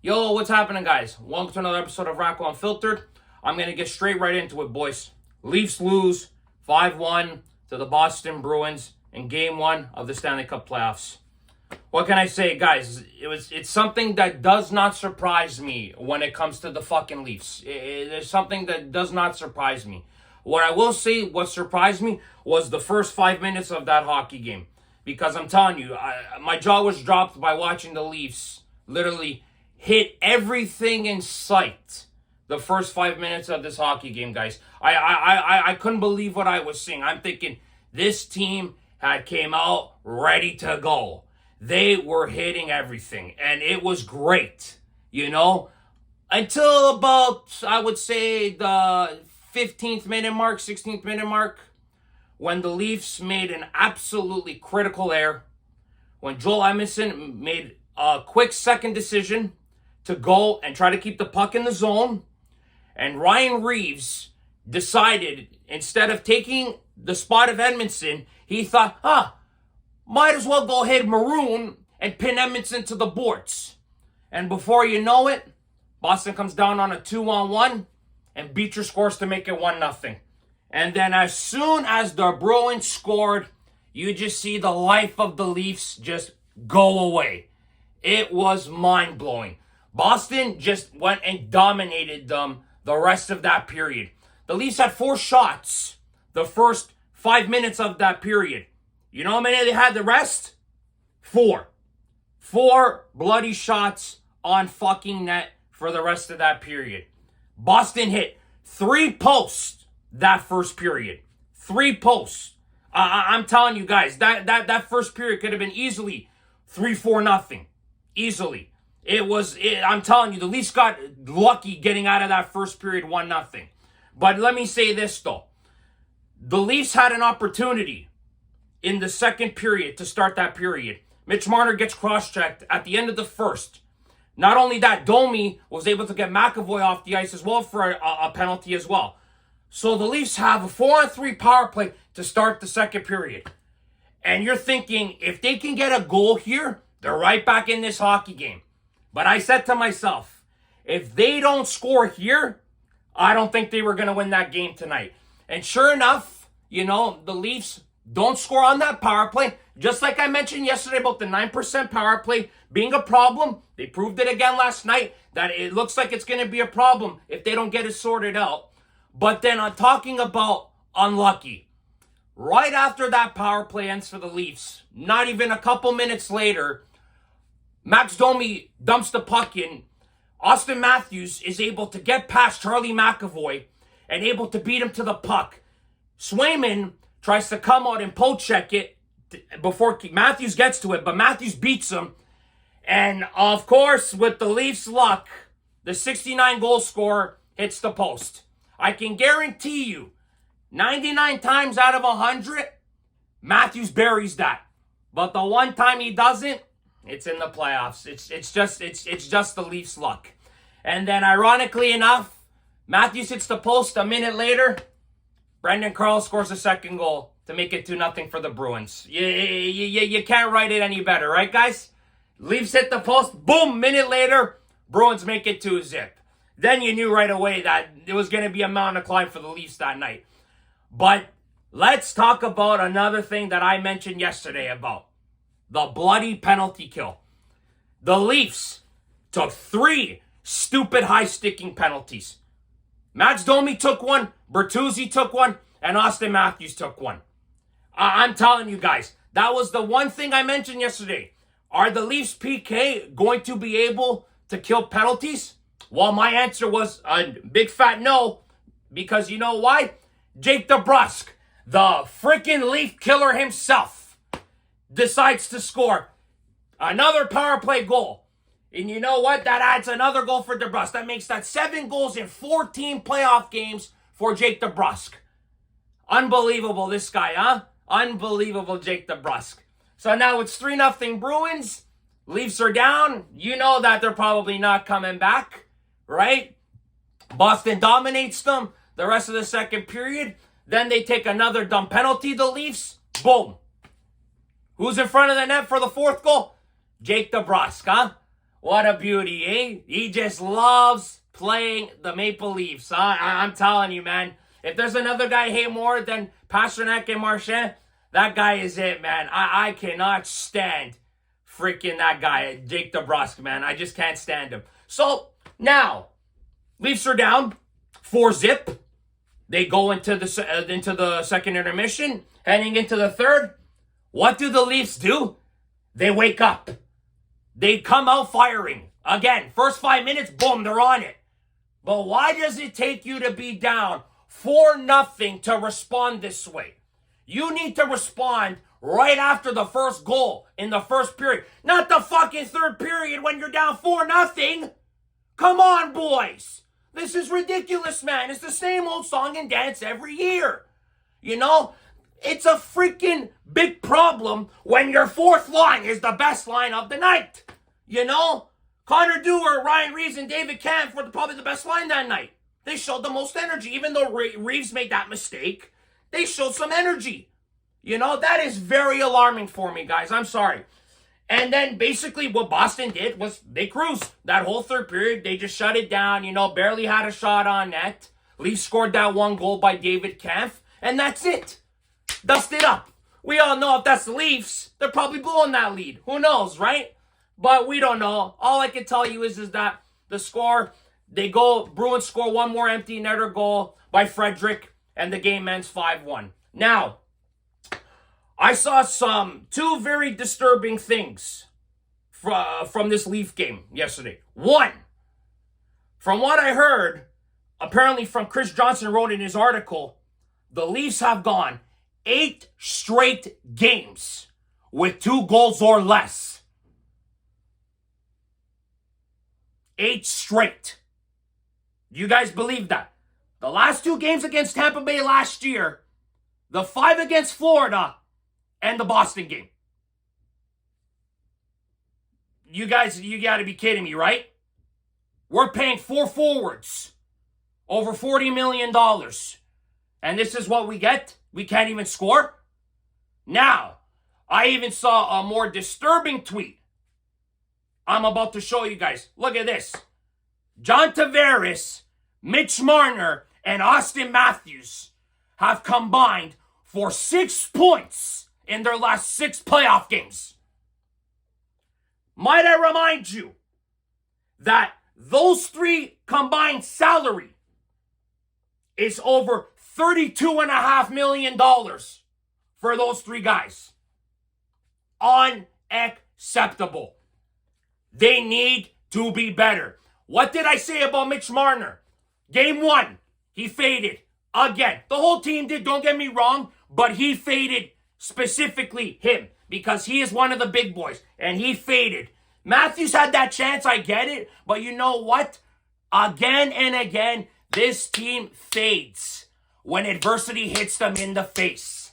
Yo, what's happening, guys? Welcome to another episode of Rocco Unfiltered. I'm going to get straight right into it, boys. Leafs lose 5-1 to the Boston Bruins in Game 1 of the Stanley Cup Playoffs. What can I say, guys? It's something that does not surprise me when it comes to the fucking Leafs. There's something that does not surprise me. What I will say, what surprised me was the first 5 minutes of that hockey game. Because I'm telling you, my jaw was dropped by watching the Leafs literally hit everything in sight the first 5 minutes of this hockey game, guys. I couldn't believe what I was seeing. I'm thinking this team had came out ready to go. They were hitting everything, and it was great, until about, I would say, the 15th minute mark, 16th minute mark, when the Leafs made an absolutely critical error, when Joel Edmondson made a quick second decision to go and try to keep the puck in the zone, and Ryan Reeves decided, instead of taking the spot of Edmondson, he thought, might as well go ahead maroon and pin Edmondson to the boards. And before you know it, Boston comes down on a 2-on-1, and Beecher scores to make it 1-0. And then as soon as the Bruins scored, you just see the life of the Leafs just go away. It was mind-blowing. Boston just went and dominated them the rest of that period. The Leafs had 4 shots the first 5 minutes of that period. You know how many they had the rest? 4. 4 bloody shots on fucking net for the rest of that period. Boston hit 3 posts that first period. 3 posts. I'm telling you guys, that first period could have been easily 3-4-0. Easily. I'm telling you, the Leafs got lucky getting out of that first period 1-0. But let me say this, though. The Leafs had an opportunity in the second period to start that period. Mitch Marner gets cross-checked at the end of the first. Not only that, Domi was able to get McAvoy off the ice as well for a penalty as well. So the Leafs have a 4-on-3 power play to start the second period. And you're thinking, if they can get a goal here, they're right back in this hockey game. But I said to myself, if they don't score here, I don't think they were going to win that game tonight. And sure enough, the Leafs don't score on that power play. Just like I mentioned yesterday about the 9% power play being a problem. They proved it again last night that it looks like it's going to be a problem if they don't get it sorted out. But then I'm talking about unlucky. Right after that power play ends for the Leafs, not even a couple minutes later, Max Domi dumps the puck in. Austin Matthews is able to get past Charlie McAvoy and able to beat him to the puck. Swayman tries to come out and poke check it before Matthews gets to it, but Matthews beats him. And of course, with the Leafs' luck, the 69 goal scorer hits the post. I can guarantee you, 99 times out of 100, Matthews buries that. But the one time he doesn't, it's in the playoffs. It's just the Leafs' luck. And then ironically enough, Matthews hits the post a minute later. Brendan Carl scores a second goal to make it 2-0 for the Bruins. You can't write it any better, right, guys? Leafs hit the post. Boom, minute later, Bruins make it 2-0. Then you knew right away that it was going to be a mountain to climb for the Leafs that night. But let's talk about another thing that I mentioned yesterday about the bloody penalty kill. The Leafs took 3 stupid high-sticking penalties. Max Domi took one, Bertuzzi took one, and Austin Matthews took one. I'm telling you guys, that was the one thing I mentioned yesterday. Are the Leafs PK going to be able to kill penalties? Well, my answer was a big fat no, because you know why? Jake DeBrusk, the freaking Leaf killer himself, decides to score another power play goal. And you know what? That adds another goal for DeBrusk. That makes that 7 goals in 14 playoff games for Jake DeBrusk. Unbelievable, this guy, huh? Unbelievable, Jake DeBrusk. So now it's 3-0 Bruins. Leafs are down. You know that they're probably not coming back, right? Boston dominates them the rest of the second period. Then they take another dumb penalty, the Leafs. Boom. Who's in front of the net for the 4th goal? Jake DeBrusk, huh? What a beauty, eh? He just loves playing the Maple Leafs. I'm telling you, man. If there's another guy I hate more than Pastrnak and Marchand, that guy is it, man. I cannot stand freaking that guy, Jake DeBrusk, man. I just can't stand him. So, now, Leafs are down 4-zip. They go into the second intermission, heading into the third. What do the Leafs do? They wake up. They come out firing. Again, first 5 minutes, boom, they're on it. But why does it take you to be down 4-0 to respond this way? You need to respond right after the first goal in the first period. Not the fucking third period when you're down 4-0. Come on, boys. This is ridiculous, man. It's the same old song and dance every year. You know? It's a freaking big problem when your fourth line is the best line of the night. You know? Connor Dewar, Ryan Reeves, and David Kampf were probably the best line that night. They showed the most energy. Even though Reeves made that mistake, they showed some energy. You know, that is very alarming for me, guys. I'm sorry. And then basically what Boston did was they cruised. That whole third period, they just shut it down. You know, barely had a shot on net. Leafs scored that one goal by David Kampf. And that's it. Dust it up. We all know if that's the Leafs, they're probably blowing that lead. Who knows, right? But we don't know. All I can tell you is that the score, Bruins score one more empty netter goal by Frederick, and the game ends 5-1. Now, I saw two very disturbing things from this Leaf game yesterday. One, from what I heard, apparently from Chris Johnson wrote in his article, the Leafs have gone 8 straight games with 2 goals or less. 8 straight. Do you guys believe that? The last 2 games against Tampa Bay last year, the 5 against Florida, and the Boston game. You guys, you got to be kidding me, right? We're paying 4 forwards over $40 million. And this is what we get? We can't even score? Now, I even saw a more disturbing tweet. I'm about to show you guys. Look at this. John Tavares, Mitch Marner, and Austin Matthews have combined for 6 points in their last 6 playoff games. Might I remind you that those 3 combined salary is over $32.5 million for those 3 guys. Unacceptable. They need to be better. What did I say about Mitch Marner? Game 1, he faded again. The whole team did, don't get me wrong, but he faded, specifically him, because he is one of the big boys, and he faded. Matthews had that chance, I get it, but you know what? Again and again, this team fades when adversity hits them in the face.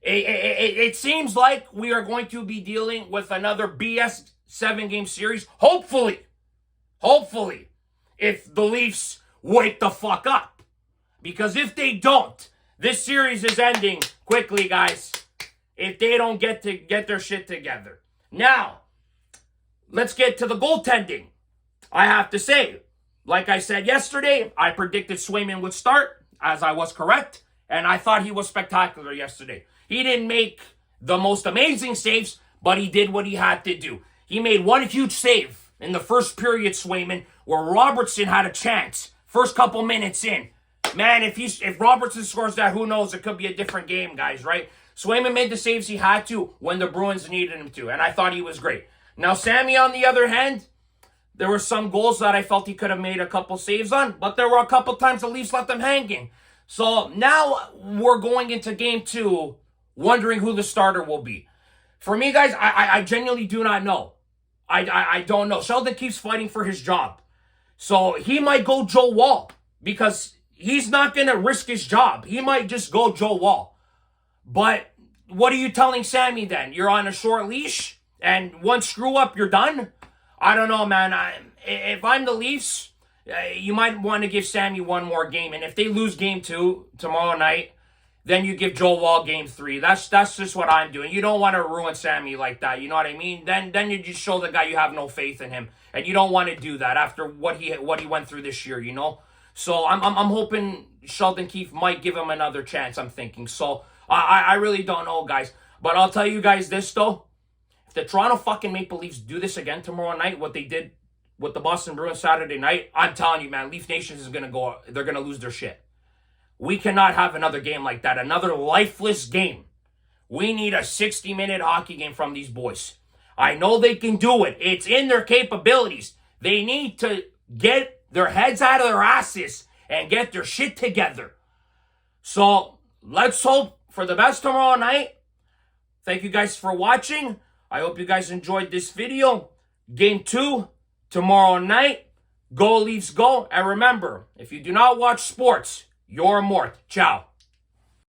It seems like we are going to be dealing with another BS 7-game series, hopefully, if the Leafs wake the fuck up. Because if they don't, this series is ending quickly, guys, if they don't get their shit together. Now, let's get to the goaltending. I have to say, like I said yesterday, I predicted Swayman would start, as I was correct, and I thought he was spectacular yesterday. He didn't make the most amazing saves, but he did what he had to do. He made one huge save in the first period, Swayman, where Robertson had a chance. First couple minutes in. Man, if Robertson scores that, who knows? It could be a different game, guys, right? Swayman made the saves he had to when the Bruins needed him to, and I thought he was great. Now, Sammy, on the other hand, there were some goals that I felt he could have made a couple saves on, but there were a couple times the Leafs left them hanging. So now we're going into game 2, wondering who the starter will be. For me, guys, I genuinely do not know. I don't know. Sheldon keeps fighting for his job. So he might go Joe Wall because he's not going to risk his job. He might just go Joe Wall. But what are you telling Sammy then? You're on a short leash and one screw up, you're done? I don't know, man. If I'm the Leafs, you might want to give Sammy one more game. And if they lose game 2 tomorrow night, then you give Joe Wall game 3. That's just what I'm doing. You don't want to ruin Sammy like that. You know what I mean? Then you just show the guy you have no faith in him, and you don't want to do that after what he went through this year. You know. So I'm hoping Sheldon Keefe might give him another chance. I'm thinking. So I really don't know, guys. But I'll tell you guys this though: if the Toronto fucking Maple Leafs do this again tomorrow night, what they did with the Boston Bruins Saturday night, I'm telling you, man, Leaf Nation is gonna go. They're gonna lose their shit. We cannot have another game like that, another lifeless game. We need a 60-minute hockey game from these boys. I know they can do it. It's in their capabilities. They need to get their heads out of their asses and get their shit together. So let's hope for the best tomorrow night. Thank you guys for watching. I hope you guys enjoyed this video. Game 2 tomorrow night. Go Leafs go. And remember, if you do not watch sports, you're mort. Ciao.